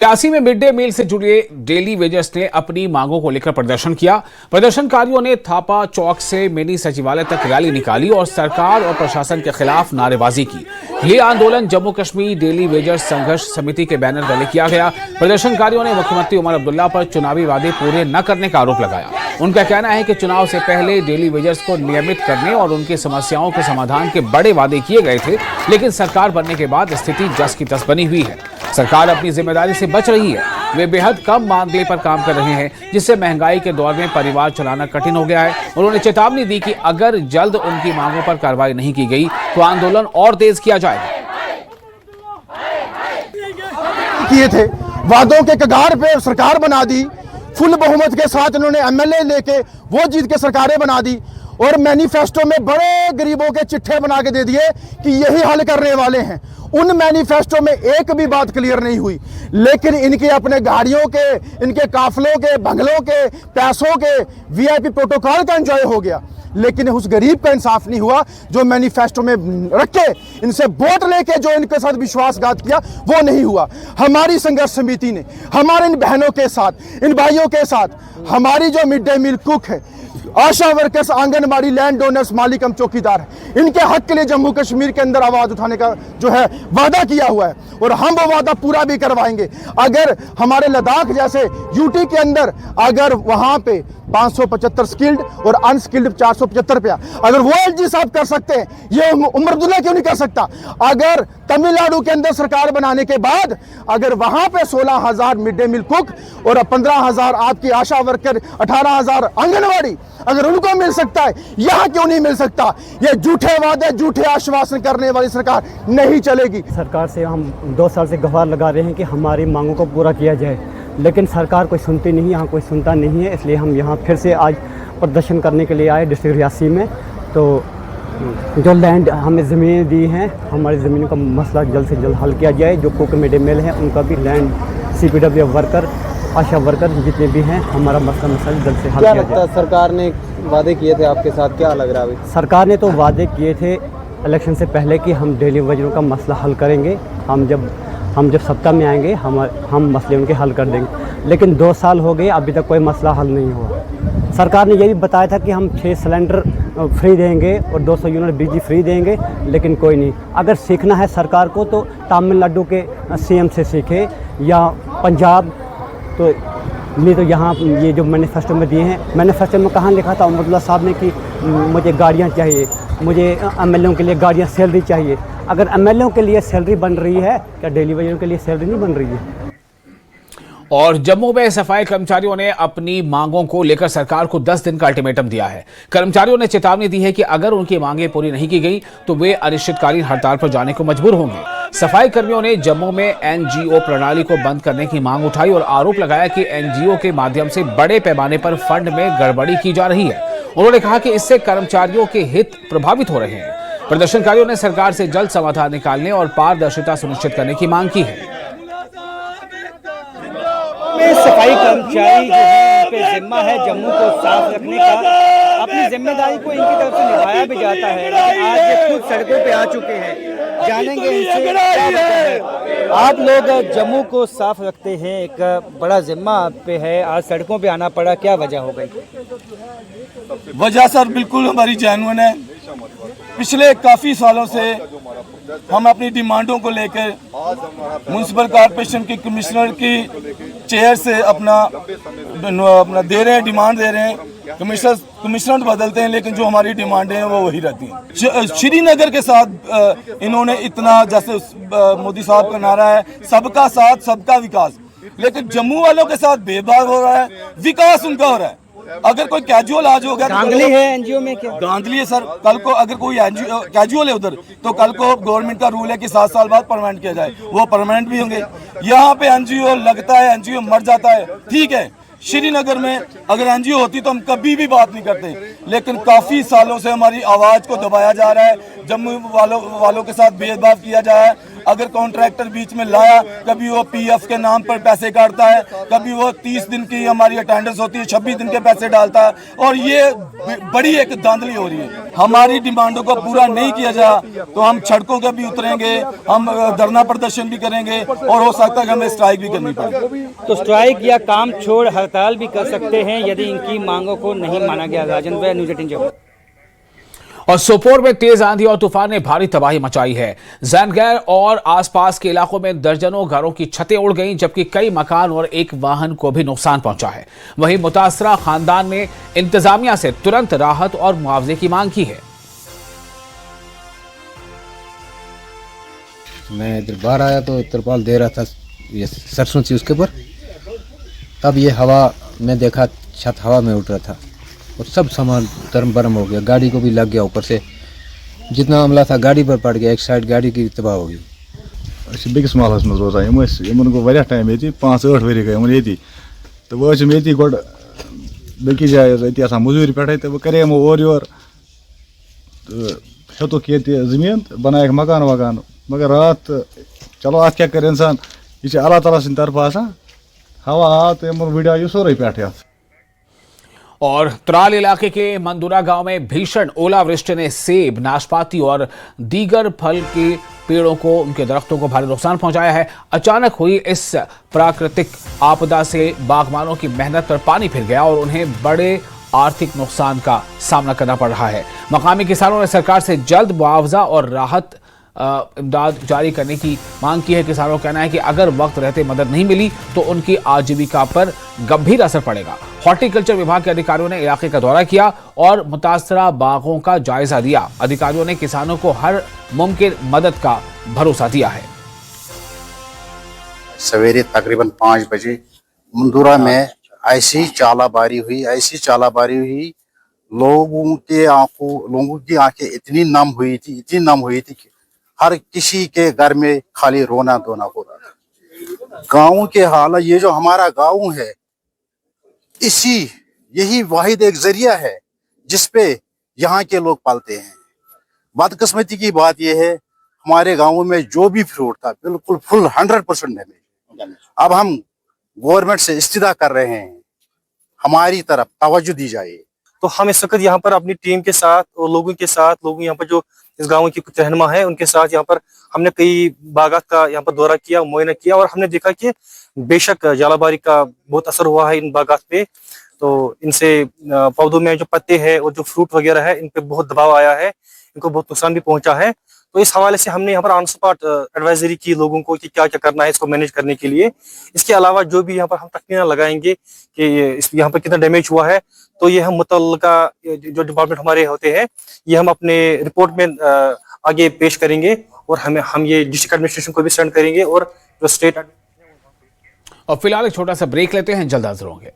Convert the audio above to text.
रियासी में mid day meal से जुड़े डेली वेजर्स ने अपनी मांगों को लेकर प्रदर्शन किया। प्रदर्शनकारियों ने थापा चौक से मिनी सचिवालय तक रैली निकाली और सरकार और प्रशासन के खिलाफ नारेबाजी की। ये आंदोलन जम्मू कश्मीर डेली वेजर्स संघर्ष समिति के बैनर तले किया गया। प्रदर्शनकारियों ने मुख्यमंत्री उमर अब्दुल्ला पर चुनावी वादे पूरे न करने का आरोप लगाया। उनका कहना है कि चुनाव से पहले डेली वेजर्स को नियमित करने और उनकी समस्याओं के समाधान के बड़े वादे किए गए थे, लेकिन सरकार बनने के बाद स्थिति जस की तस बनी हुई है। सरकार अपनी जिम्मेदारी से बच रही है। वे बेहद कम मानदेय पर काम कर रहे हैं, जिससे महंगाई के दौर में परिवार चलाना कठिन हो गया है। उन्होंने चेतावनी दी कि अगर जल्द उनकी मांगों पर कार्रवाई नहीं की गई तो आंदोलन और तेज किया जाएगा। किए थे वादों के कगार पे सरकार बना दी, फुल बहुमत के साथ उन्होंने एमएलए लेके वो जीत के सरकारें बना दी और मैनिफेस्टो में बड़े गरीबों के चिट्ठे बना के दे दिए कि यही हल करने वाले हैं। उन मैनिफेस्टो में एक भी बात क्लियर नहीं हुई, लेकिन इनके अपने गाड़ियों के, इनके काफलों के, बंगलों के, पैसों के, वीआईपी प्रोटोकॉल का एंजॉय हो गया, लेकिन उस गरीब का इंसाफ नहीं हुआ जो मैनिफेस्टो में रखे इनसे वोट लेके जो इनके साथ विश्वासघात किया वो नहीं हुआ। हमारी संघर्ष समिति ने हमारे इन बहनों के साथ, इन भाइयों के साथ, हमारी जो मिड डे मील कुक है, आशा वर्कर्स, आंगनबाड़ी, लैंड डोनर्स, मालिक हम चौकीदार हैं, इनके हक के लिए जम्मू कश्मीर के अंदर आवाज उठाने का जो है वादा किया हुआ है और हम वो वादा पूरा भी करवाएंगे। अगर हमारे लद्दाख जैसे यूटी के अंदर अगर वहां पे 575 स्किल्ड और अनस्किल्ड 475 रुपया अगर वो एलजी साहब कर सकते हैं, ये उमर अब्दुल्ला क्यों नहीं कर सकता? अगर तमिलनाडु के अंदर सरकार बनाने के बाद अगर वहां पे 16,000 मिड डे मील कुक और 15,000 आपकी आशा वर्कर, 18,000 आंगनबाड़ी अगर उनको मिल सकता है, यहाँ क्यों नहीं मिल सकता? ये झूठे वादे, झूठे आश्वासन करने वाली सरकार नहीं चलेगी। सरकार से हम 2 साल से गुहार लगा रहे हैं कि हमारी मांगों को पूरा किया जाए, लेकिन सरकार कोई सुनती नहीं, यहाँ कोई सुनता नहीं है। इसलिए हम यहाँ फिर से आज प्रदर्शन करने के लिए आए डिस्ट्रिक्ट रियासी में। तो जो लैंड हमें ज़मीनें दी हैं, हमारी ज़मीनों का मसला जल्द से जल्द हल किया जाए। जो कुक मिड डे मील हैं उनका भी लैंड, CPW वर्कर, आशा वर्कर जितने भी हैं, हमारा मसला जल्द से हल किया जाए। क्या सरकार ने वादे किए थे आपके साथ, क्या लग रहा है अभी? सरकार ने तो वादे किए थे इलेक्शन से पहले कि हम डेली वेजरों का मसला हल करेंगे, हम जब सत्ता में आएंगे हम मसले उनके हल कर देंगे, लेकिन 2 साल हो गए अभी तक कोई मसला हल नहीं हुआ। सरकार ने ये भी बताया था कि हम 6 सिलेंडर फ्री देंगे और 200 यूनिट बिजली फ्री देंगे, लेकिन कोई नहीं। अगर सीखना है सरकार को तो तमिलनाडु के CM से सीखे या पंजाब, तो नहीं तो यहाँ ये जो मैनिफेस्टो में दिए हैं, मैनिफेस्टो में कहाँ लिखा था उमर अब्दुल्ला साहब ने कि मुझे गाड़ियाँ चाहिए, मुझे MLA के लिए गाड़ियाँ, सैलरी चाहिए। अगर MLA के लिए सैलरी बन रही है, क्या डेली वेजरों के लिए सैलरी नहीं बन रही है? और जम्मू में सफाई कर्मचारियों ने अपनी मांगों को लेकर सरकार को 10 दिन का अल्टीमेटम दिया है। कर्मचारियों ने चेतावनी दी है कि अगर उनकी मांगें पूरी नहीं की गई तो वे अनिश्चितकालीन हड़ताल पर जाने को मजबूर होंगे। सफाई कर्मियों ने जम्मू में NGO प्रणाली को बंद करने की मांग उठाई और आरोप लगाया कि NGO के माध्यम से बड़े पैमाने पर फंड में गड़बड़ी की जा रही है। उन्होंने कहा कि इससे कर्मचारियों के हित प्रभावित हो रहे हैं। प्रदर्शनकारियों ने सरकार से जल्द समाधान निकालने और पारदर्शिता सुनिश्चित करने की मांग की है। सफाई कर्मचारी जो है उन पे जिम्मा है जम्मू को साफ रखने का, अपनी जिम्मेदारी को इनकी तरफ से निभाया भी जाता है, लेकिन आज ये खुद सड़कों पे आ चुके हैं। जानेंगे इनसे क्या वजह है। आप लोग जम्मू को साफ रखते हैं, एक बड़ा जिम्मा आप पे है, आज सड़कों पे आना पड़ा, क्या वजह हो गई? वजह सर बिल्कुल हमारी जेन्युइन है। पिछले काफ़ी सालों से हम अपनी डिमांडों को लेकर म्युनिसिपल कॉर्पोरेशन की कमिश्नर की चेयर से अपना दे रहे हैं, डिमांड दे रहे हैं। कमिश्नर बदलते हैं, लेकिन जो हमारी डिमांडें हैं वो वही रहती हैं। श्रीनगर के साथ इन्होंने इतना, जैसे मोदी साहब का नारा है सबका साथ सबका विकास, लेकिन जम्मू वालों के साथ भेदभाव हो रहा है, विकास उनका हो रहा है। अगर कोई कैजुअल आज हो गया, धांधली है NGO में, क्या धांधली है सर? कल को अगर कोई NGO कैजुअल है उधर, तो कल को गवर्नमेंट का रूल है कि 7 साल बाद परमानेंट किया जाए, वो परमानेंट भी होंगे। यहाँ पे NGO लगता है, NGO मर जाता है, ठीक है। श्रीनगर में अगर NGO होती तो हम कभी भी बात नहीं करते, लेकिन काफ़ी सालों से हमारी आवाज़ को दबाया जा रहा है, जम्मू वालों के साथ भेदभाव किया जा रहा है। अगर कॉन्ट्रैक्टर बीच में लाया, कभी वो पीएफ के नाम पर पैसे काटता है, कभी वो 30 दिन की हमारी अटेंडेंस होती है 26 दिन के पैसे डालता है, और ये बड़ी एक धांधली हो रही है। हमारी डिमांडों को पूरा नहीं किया जा तो हम सड़कों पे भी उतरेंगे, हम धरना प्रदर्शन भी करेंगे और हो सकता है कि हमें स्ट्राइक भी करनी पड़े। तो स्ट्राइक या काम छोड़ हड़ताल भी कर सकते हैं यदि इनकी मांगों को नहीं माना गया। राजेंद्र, न्यूज़ 18 जयपुर। और सोपोर में तेज आंधी और तूफान ने भारी तबाही मचाई है। जैनगैर और आसपास के इलाकों में दर्जनों घरों की छतें उड़ गईं, जबकि कई मकान और एक वाहन को भी नुकसान पहुंचा है। वहीं मुतासरा खानदान ने इंतजामिया से तुरंत राहत और मुआवजे की मांग की है। मैं इधर बाहर आया तो तिरपाल दे रहा था, ये सरसों थी उसके ऊपर, तब ये हवा में देखा, छत हवा में उठ रहा था और सब सामान तरम बरम हो गया, गाड़ी को भी लग गया, ऊपर से जितना हमला था गाड़ी पर पड़ गया, एक साइड गाड़ी की तबाह हो गई। बेकिस महलस मज रोजान गो वारिया टाइम ये 5-8 वरी गए ये तो वह ये गोड बेकि जाए ये मजूरी पे तो वह करे और योर तो हेतुक ये जमीन बनाए मकान वकान, मगर रात चलो अत क्या कर इंसान, यह अल्लाह ताला सिंद तरफ आसान, हवा आ तो वीडियो आयु सोरे पे। और त्राल इलाके के मंदुरा गांव में भीषण ओलावृष्टि ने सेब, नाशपाती और दीगर फल के पेड़ों को, उनके दरख्तों को भारी नुकसान पहुंचाया है। अचानक हुई इस प्राकृतिक आपदा से बागबानों की मेहनत पर पानी फिर गया और उन्हें बड़े आर्थिक नुकसान का सामना करना पड़ रहा है। मकामी किसानों ने सरकार से जल्द मुआवजा और राहत इमदाद जारी करने की मांग की है। किसानों का कहना है कि अगर वक्त रहते मदद नहीं मिली तो उनकी आजीविका पर गंभीर असर पड़ेगा। हॉर्टिकल्चर विभाग के अधिकारियों ने इलाके का दौरा किया और मुतासरा बागों का जायजा लिया। अधिकारियों ने किसानों को हर मुमकिन मदद का भरोसा दिया है। सवेरे तकरीबन 5 बजे मंदुरा में ऐसी चालाबारी हुई, लोगों की आंखें इतनी नम हुई थी कि हर किसी के घर में खाली रोना धोना हो रहा था। गाँव के हालात, ये जो हमारा गाँव है, यही वाहिद एक जरिया है जिसपे यहाँ के लोग पलते हैं। बदकिस्मती की बात यह है, हमारे गाँव में जो भी फ्रूट था बिल्कुल फुल 100% डैमेज। अब हम गवर्नमेंट से इस्तिदा कर रहे हैं, हमारी तरफ तवज्जो दी जाए। तो हम इस वक्त यहाँ पर अपनी टीम के साथ और लोगों के साथ, लोग यहाँ पर जो इस गांव की कुछ रहनुमा है उनके साथ यहाँ पर हमने कई बागात का यहाँ पर दौरा किया, मुआयना किया और हमने देखा कि बेशक जालाबारी का बहुत असर हुआ है इन बागात पे। तो इनसे पौधों में जो पत्ते हैं और जो फ्रूट वगैरह है इन पे बहुत दबाव आया है, इनको बहुत नुकसान भी पहुंचा है। तो इस हवाले से हमने यहाँ पर ऑन स्पॉट एडवाइजरी की लोगों को कि क्या क्या करना है इसको मैनेज करने के लिए। इसके अलावा जो भी यहाँ पर हम तखमीना लगाएंगे कि यहाँ पर कितना डैमेज हुआ है, तो ये हम मुतल्लिका जो डिपार्टमेंट हमारे होते हैं ये हम अपने रिपोर्ट में आगे पेश करेंगे और हम ये डिस्ट्रिक्ट एडमिनिस्ट्रेशन को भी सेंड करेंगे और जो स्टेट। और फिलहाल एक छोटा सा ब्रेक लेते हैं, जल्द हाजिर होंगे।